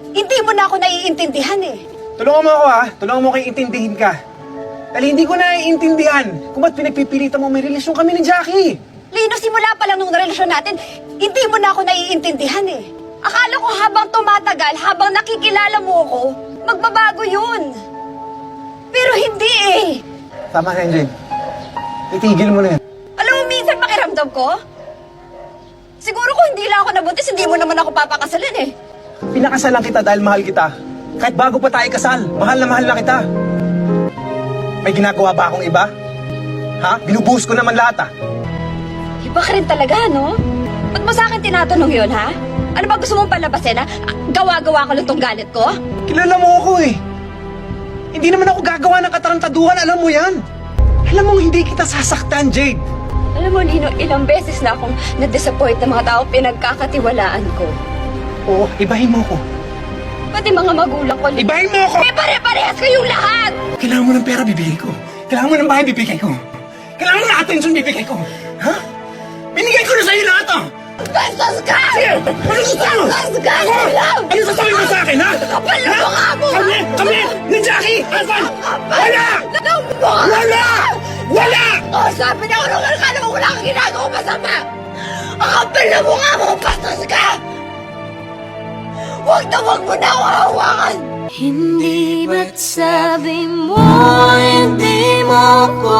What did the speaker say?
Hindi mo na ako naiintindihan eh. Tulungan mo ako ha. Tulungan mo kayo intindihin ka. Dahil hindi ko naiintindihan kung ba't pinagpipilitan mo may relasyon kami ni Jackie. Lino, simula pa lang nung relasyon natin, hindi mo na ako naiintindihan eh. Akala ko habang tumatagal, habang nakikilala mo ako, magbabago yun. Pero hindi eh. Tama na, Jade. Itigil mo na yan. Alam mo, minsan pakiramdam ko, siguro kung hindi lang ako nabuntis, hindi mo naman ako papakasalan eh. Pinakasalan kita dahil mahal kita. Kahit bago pa tayo kasal, mahal na kita. May ginagawa ba akong iba? Ha? Binubuhos ko naman lahat Iba ka rin talaga, no? Ba't mo sa akin tinatanong yun, ha? Ano ba gusto mong palabasin, ha? Gawa-gawa ko lang tong galit ko? Kilala mo ako eh. Hindi naman ako gagawa ng katarantaduhan, alam mo yan. Alam mo, hindi kita sasaktan, Jade. Alam mo, Lino, ilang beses na akong na-disappoint ng mga tao pinagkakatiwalaan ko. Oo, ibahin mo ko. Pati mga magulang ko. Ibahin mo ako! Eh, pare-parehas kayong lahat! Kailangan mo ng pera, bibigay ko. Kailangan mo ng bahay, bibigay ko. Kailangan mo ng attention, bibigay ko. Ha? Binigay ko na sa'yo lahat, Bastos ka! Sige! Ano gusto mo? Bastos ka! Alam! Ano sasabihin mo sa akin, ha? Kapal na mukha mo! Kami! Ni Jackie! Asan? Wala! Wala! Wala! Oh, sabi niya, ano ka naman wala kang ginagawa masama! Ang kapal na mukha mo! Bastos ka! Huwag mo na ako hawakan! Hindi ba't sabi mo hindi mo ko